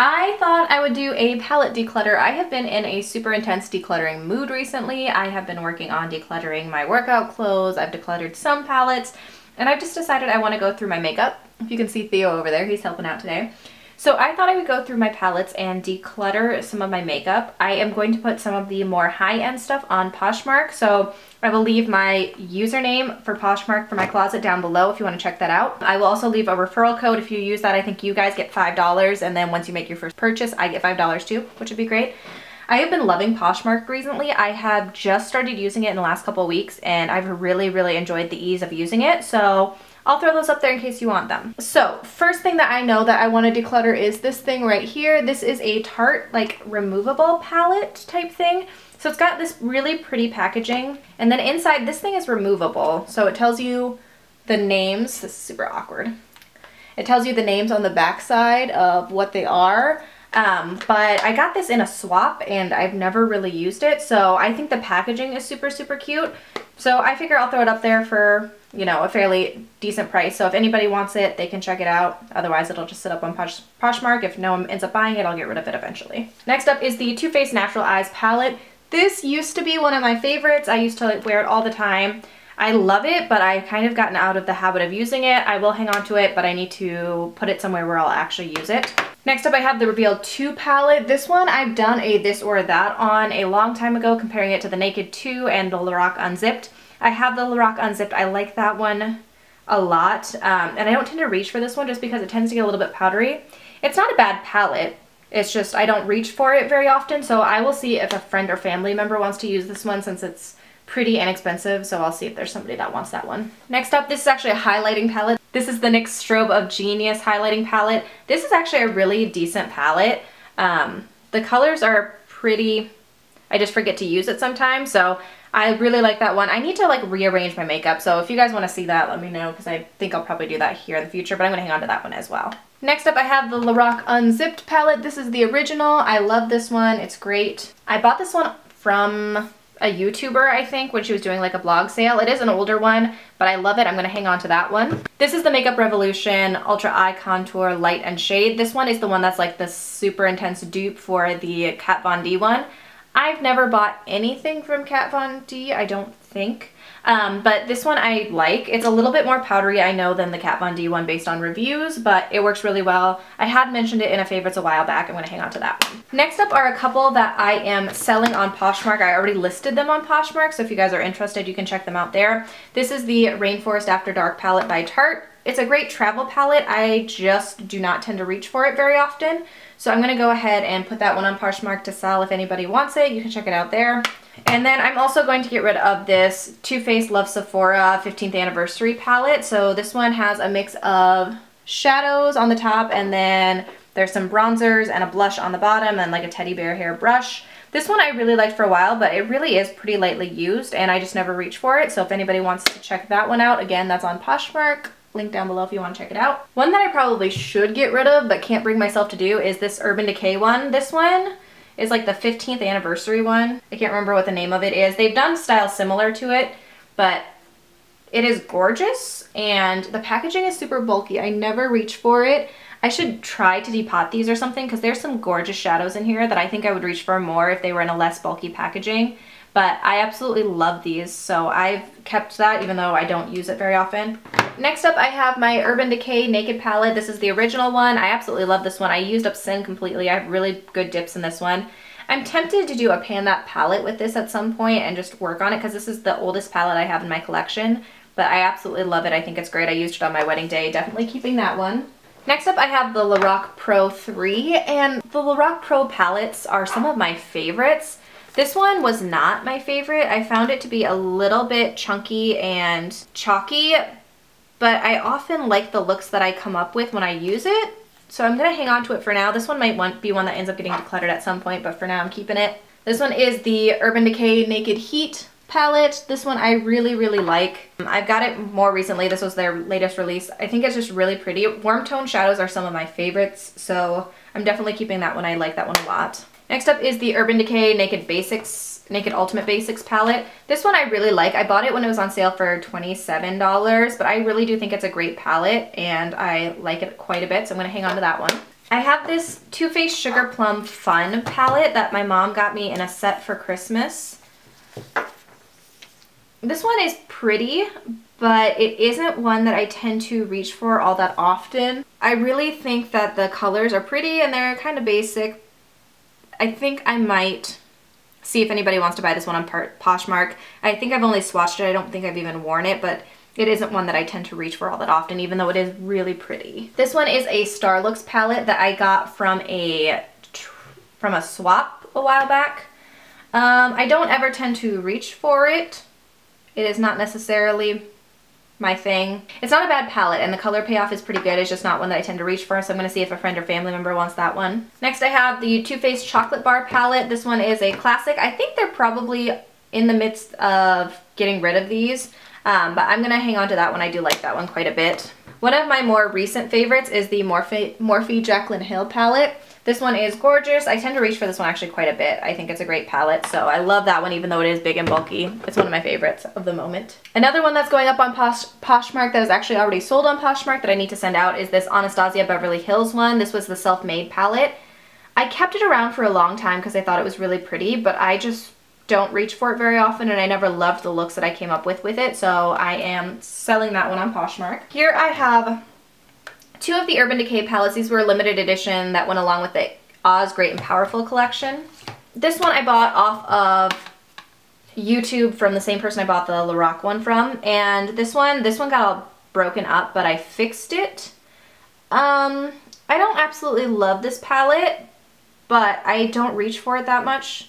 I thought I would do a palette declutter. I have been in a super intense decluttering mood recently. I have been working on decluttering my workout clothes. I've decluttered some palettes, and I've just decided I want to go through my makeup. If you can see Theo over there, he's helping out today. So I thought I would go through my palettes and declutter some of my makeup. I am going to put some of the more high-end stuff on Poshmark, so I will leave my username for Poshmark for my closet down below if you want to check that out. I will also leave a referral code. If you use that, I think you guys get $5, and then once you make your first purchase, I get $5 too, which would be great. I have been loving Poshmark recently. I have just started using it in the last couple of weeks, and I've really enjoyed the ease of using it, so I'll throw those up there in case you want them. So first thing that I know that I want to declutter is this thing right here. This is a Tarte like removable palette type thing. So it's got this really pretty packaging, and then inside this thing is removable. So it tells you the names. This is super awkward. It tells you the names on the back side of what they are. But I got this in a swap and I've never really used it. So I think the packaging is super cute. So I figure I'll throw it up there for, you know, a fairly decent price. So if anybody wants it, they can check it out. Otherwise, it'll just sit up on Poshmark. If no one ends up buying it, I'll get rid of it eventually. Next up is the Too Faced Natural Eyes palette. This used to be one of my favorites. I used to wear it all the time. I love it, but I've kind of gotten out of the habit of using it. I will hang on to it, but I need to put it somewhere where I'll actually use it. Next up, I have the Reveal 2 palette. This one I've done a this or that on a long time ago, comparing it to the Naked 2 and the Lorac Unzipped. I have the Lorac Unzipped. I like that one a lot, and I don't tend to reach for this one just because it tends to get a little bit powdery. It's not a bad palette. It's just I don't reach for it very often, so I will see if a friend or family member wants to use this one since it's pretty inexpensive, so I'll see if there's somebody that wants that one. Next up, this is actually a highlighting palette. This is the NYX Strobe of Genius highlighting palette. This is actually a really decent palette. The colors are pretty, I just forget to use it sometimes, so I really like that one. I need to like rearrange my makeup, so if you guys want to see that, let me know, because I think I'll probably do that here in the future, but I'm going to hang on to that one as well. Next up, I have the Lorac Unzipped palette. This is the original. I love this one. It's great. I bought this one from a YouTuber, I think, when she was doing like a blog sale. It is an older one, but I love it. I'm going to hang on to that one. This is the Makeup Revolution Ultra Eye Contour Light and Shade. This one is the one that's like the super intense dupe for the Kat Von D one. I've never bought anything from Kat Von D, I don't think. But this one I like. It's a little bit more powdery, I know, than the Kat Von D one based on reviews, but it works really well. I had mentioned it in a favorites a while back. I'm going to hang on to that one. Next up are a couple that I am selling on Poshmark. I already listed them on Poshmark, so if you guys are interested, you can check them out there. This is the Rainforest After Dark palette by Tarte. It's a great travel palette. I just do not tend to reach for it very often. So I'm going to go ahead and put that one on Poshmark to sell. If anybody wants it, you can check it out there. And then I'm also going to get rid of this Too Faced Love Sephora 15th Anniversary palette. So this one has a mix of shadows on the top, and then there's some bronzers and a blush on the bottom, and like a teddy bear hair brush. This one I really liked for a while, but it really is pretty lightly used, and I just never reach for it. So if anybody wants to check that one out, again, that's on Poshmark. Link down below if you want to check it out. One that I probably should get rid of but can't bring myself to do is this Urban Decay one. This one is like the 15th anniversary one. I can't remember what the name of it is. They've done styles similar to it, but it is gorgeous and the packaging is super bulky. I never reach for it. I should try to depot these or something because there's some gorgeous shadows in here that I think I would reach for more if they were in a less bulky packaging. But I absolutely love these, so I've kept that even though I don't use it very often. Next up, I have my Urban Decay Naked palette. This is the original one. I absolutely love this one. I used up Sin completely. I have really good dips in this one. I'm tempted to do a pan that palette with this at some point and just work on it because this is the oldest palette I have in my collection. But I absolutely love it. I think it's great. I used it on my wedding day. Definitely keeping that one. Next up, I have the Lorac Pro 3, and the Lorac Pro palettes are some of my favorites. This one was not my favorite. I found it to be a little bit chunky and chalky, but I often like the looks that I come up with when I use it. So I'm gonna hang on to it for now. This one might be one that ends up getting decluttered at some point, but for now I'm keeping it. This one is the Urban Decay Naked Heat palette. This one I really like. I've got it more recently. This was their latest release. I think it's just really pretty. Warm tone shadows are some of my favorites, so I'm definitely keeping that one. I like that one a lot. Next up is the Urban Decay Naked Ultimate Basics palette. This one I really like. I bought it when it was on sale for $27, but I really do think it's a great palette and I like it quite a bit, so I'm going to hang on to that one. I have this Too Faced Sugar Plum Fun palette that my mom got me in a set for Christmas. This one is pretty, but it isn't one that I tend to reach for all that often. I really think that the colors are pretty and they're kind of basic. I think I might see if anybody wants to buy this one on Poshmark. I think I've only swatched it. I don't think I've even worn it, but it isn't one that I tend to reach for all that often, even though it is really pretty. This one is a Starlooks palette that I got from a swap a while back. I don't ever tend to reach for it. It is not necessarily my thing. It's not a bad palette and the color payoff is pretty good. It's just not one that I tend to reach for, so I'm going to see if a friend or family member wants that one. Next I have the Too Faced Chocolate Bar palette. This one is a classic. I think they're probably in the midst of getting rid of these, but I'm going to hang on to that one. I do like that one quite a bit. One of my more recent favorites is the Morphe Jaclyn Hill palette. This one is gorgeous. I tend to reach for this one actually quite a bit. I think it's a great palette, so I love that one even though it is big and bulky. It's one of my favorites of the moment. Another one that's going up on Poshmark that is actually already sold on Poshmark that I need to send out is this Anastasia Beverly Hills one. This was the Self-Made palette. I kept it around for a long time because I thought it was really pretty, but I just don't reach for it very often and I never loved the looks that I came up with it, so I am selling that one on Poshmark. Here I have two of the Urban Decay palettes. These were a limited edition that went along with the Oz Great and Powerful collection. This one I bought off of YouTube from the same person I bought the Lorac one from, and this one got all broken up, but I fixed it. I don't absolutely love this palette, but I don't reach for it that much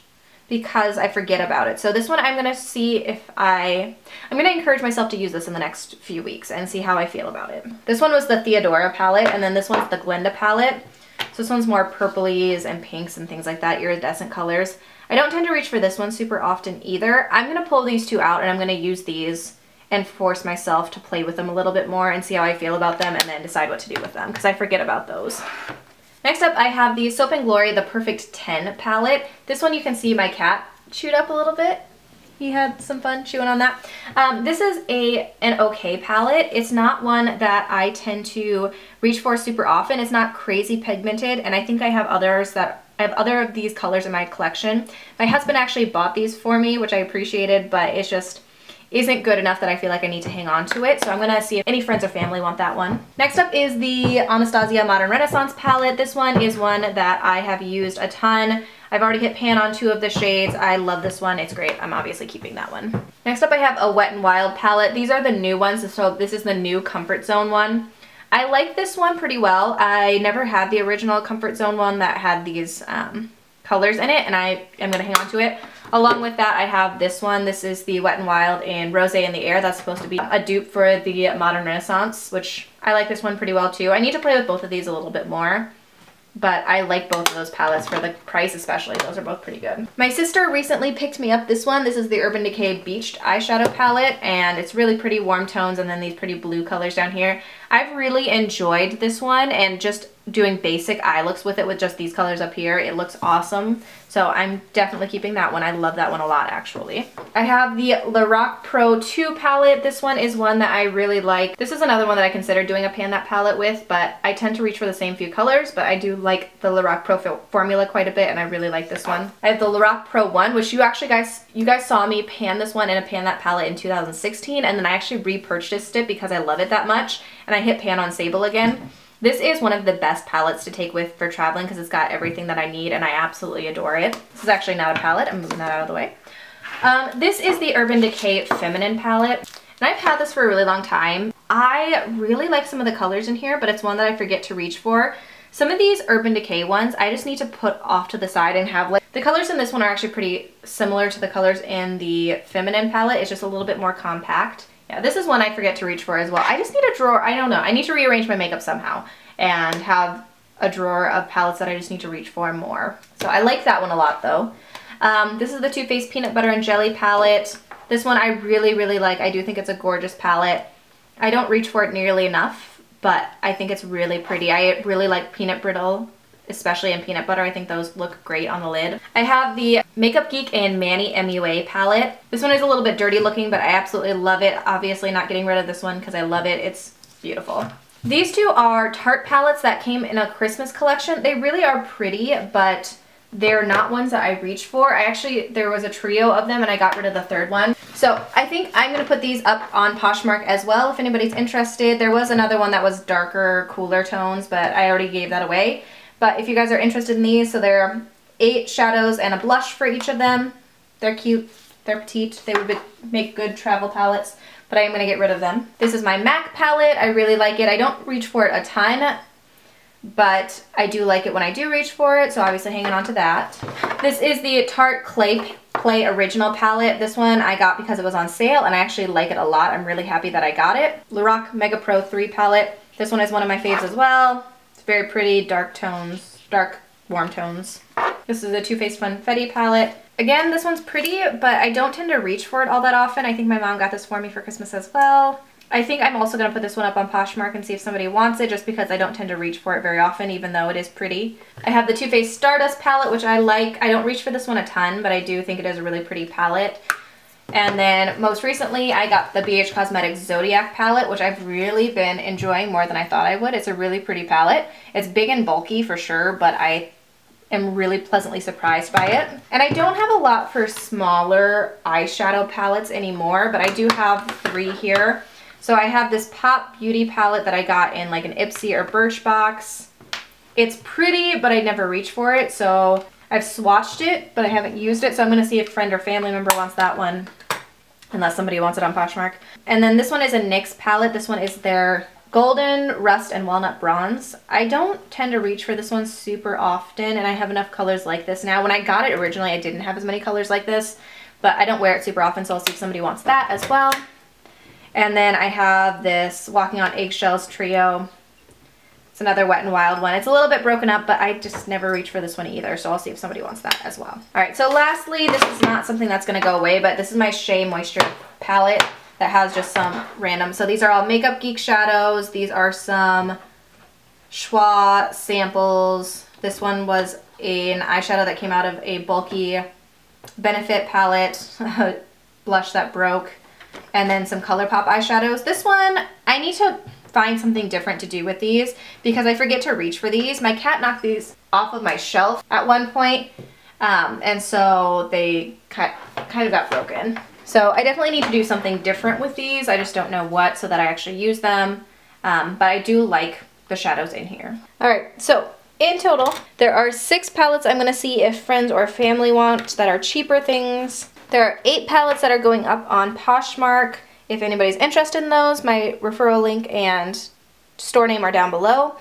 because I forget about it. So this one I'm going to see if I'm going to encourage myself to use this in the next few weeks and see how I feel about it. This one was the Theodora palette, and then this one's the Glenda palette. So this one's more purplies and pinks and things like that, iridescent colors. I don't tend to reach for this one super often either. I'm going to pull these two out and I'm going to use these and force myself to play with them a little bit more and see how I feel about them and then decide what to do with them because I forget about those. Next up, I have the Soap & Glory The Perfect 10 palette. This one you can see my cat chewed up a little bit. He had some fun chewing on that. This is an okay palette. It's not one that I tend to reach for super often. It's not crazy pigmented, and I think I have other of these colors in my collection. My husband actually bought these for me, which I appreciated, but it's just isn't good enough that I feel like I need to hang on to it. So I'm gonna see if any friends or family want that one. Next up is the Anastasia Modern Renaissance palette. This one is one that I have used a ton. I've already hit pan on two of the shades. I love this one. It's great. I'm obviously keeping that one. Next up I have a Wet n Wild palette. These are the new ones. So this is the new Comfort Zone one. I like this one pretty well. I never had the original Comfort Zone one that had these colors in it, and I am going to hang on to it. Along with that, I have this one. This is the Wet n Wild in Rosé in the Air. That's supposed to be a dupe for the Modern Renaissance, which I like this one pretty well too. I need to play with both of these a little bit more, but I like both of those palettes for the price especially. Those are both pretty good. My sister recently picked me up this one. This is the Urban Decay Beached Eyeshadow palette, and it's really pretty warm tones and then these pretty blue colors down here. I've really enjoyed this one, and just doing basic eye looks with it with just these colors up here. It looks awesome. So I'm definitely keeping that one. I love that one a lot actually. I have the Lorac Pro 2 palette. This one is one that I really like. This is another one that I considered doing a pan that palette with, but I tend to reach for the same few colors, but I do like the Lorac Pro formula quite a bit, and I really like this one. I have the Lorac Pro 1, which you guys saw me pan this one in a pan that palette in 2016, and then I actually repurchased it because I love it that much, and I hit pan on Sable again. This is one of the best palettes to take with for traveling because it's got everything that I need and I absolutely adore it. This is actually not a palette. I'm moving that out of the way. This is the Urban Decay Feminine palette, and I've had this for a really long time. I really like some of the colors in here, but it's one that I forget to reach for. Some of these Urban Decay ones I just need to put off to the side and have like, the colors in this one are actually pretty similar to the colors in the Feminine palette. It's just a little bit more compact. Yeah, this is one I forget to reach for as well. I just need a drawer. I don't know. I need to rearrange my makeup somehow and have a drawer of palettes that I just need to reach for more. So I like that one a lot though. This is the Too Faced Peanut Butter and Jelly palette. This one I really, really like. I do think it's a gorgeous palette. I don't reach for it nearly enough, but I think it's really pretty. I really like Peanut Brittle, especially in peanut butter. I think those look great on the lid. I have the Makeup Geek and Manny MUA palette. This one is a little bit dirty looking, but I absolutely love it. Obviously not getting rid of this one because I love it. It's beautiful. These two are Tarte palettes that came in a Christmas collection. They really are pretty, but they're not ones that I reach for. There was a trio of them and I got rid of the third one. So I think I'm going to put these up on Poshmark as well if anybody's interested. There was another one that was darker, cooler tones, but I already gave that away. But if you guys are interested in these, so there are 8 shadows and a blush for each of them. They're cute, they're petite, they would make good travel palettes, but I am going to get rid of them. This is my MAC palette. I really like it. I don't reach for it a ton, but I do like it when I do reach for it, so obviously hanging on to that. This is the Tarte Clay Original palette. This one I got because it was on sale, and I actually like it a lot. I'm really happy that I got it. Lorac Mega Pro 3 palette. This one is one of my faves as well. It's very pretty, dark tones, dark warm tones. This is a Too Faced Funfetti palette. Again, this one's pretty, but I don't tend to reach for it all that often. I think my mom got this for me for Christmas as well. I think I'm also going to put this one up on Poshmark and see if somebody wants it, just because I don't tend to reach for it very often, even though it is pretty. I have the Too Faced Stardust palette, which I like. I don't reach for this one a ton, but I do think it is a really pretty palette. And then most recently, I got the BH Cosmetics Zodiac palette, which I've really been enjoying more than I thought I would. It's a really pretty palette. It's big and bulky for sure, but I am really pleasantly surprised by it. And I don't have a lot for smaller eyeshadow palettes anymore, but I do have 3 here. So I have this Pop Beauty palette that I got in like an Ipsy or Birchbox. It's pretty, but I never reach for it, so I've swatched it, but I haven't used it, so I'm going to see if a friend or family member wants that one, unless somebody wants it on Poshmark. And then this one is a NYX palette. This one is their Golden, Rust, and Walnut Bronze. I don't tend to reach for this one super often, and I have enough colors like this now. When I got it originally, I didn't have as many colors like this, but I don't wear it super often, so I'll see if somebody wants that as well. And then I have this Walking on Eggshells trio. It's another Wet n Wild one. It's a little bit broken up, but I just never reach for this one either, so I'll see if somebody wants that as well. Alright, so lastly, this is not something that's going to go away, but this is my Shea Moisture palette that has just some random. So these are all Makeup Geek shadows. These are some Schwa samples. This one was an eyeshadow that came out of a bulky Benefit palette, blush that broke. And then some ColourPop eyeshadows. This one, I need to find something different to do with these because I forget to reach for these. My cat knocked these off of my shelf at one point, and so they kind of got broken. So I definitely need to do something different with these. I just don't know what, so that I actually use them. But I do like the shadows in here. Alright, so in total, there are 6 palettes I'm going to see if friends or family want that are cheaper things. There are 8 palettes that are going up on Poshmark. If anybody's interested in those, my referral link and store name are down below.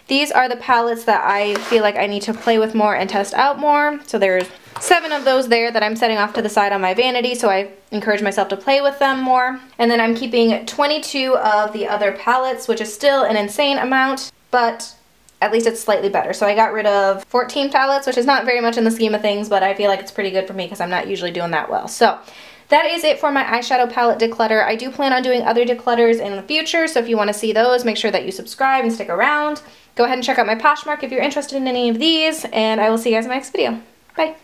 These are the palettes that I feel like I need to play with more and test out more. So there's 7 of those there that I'm setting off to the side on my vanity, so I encourage myself to play with them more. And then I'm keeping 22 of the other palettes, which is still an insane amount, but at least it's slightly better. So I got rid of 14 palettes, which is not very much in the scheme of things, but I feel like it's pretty good for me because I'm not usually doing that well. So that is it for my eyeshadow palette declutter. I do plan on doing other declutters in the future, so if you want to see those, make sure that you subscribe and stick around. Go ahead and check out my Poshmark if you're interested in any of these, and I will see you guys in my next video. Bye!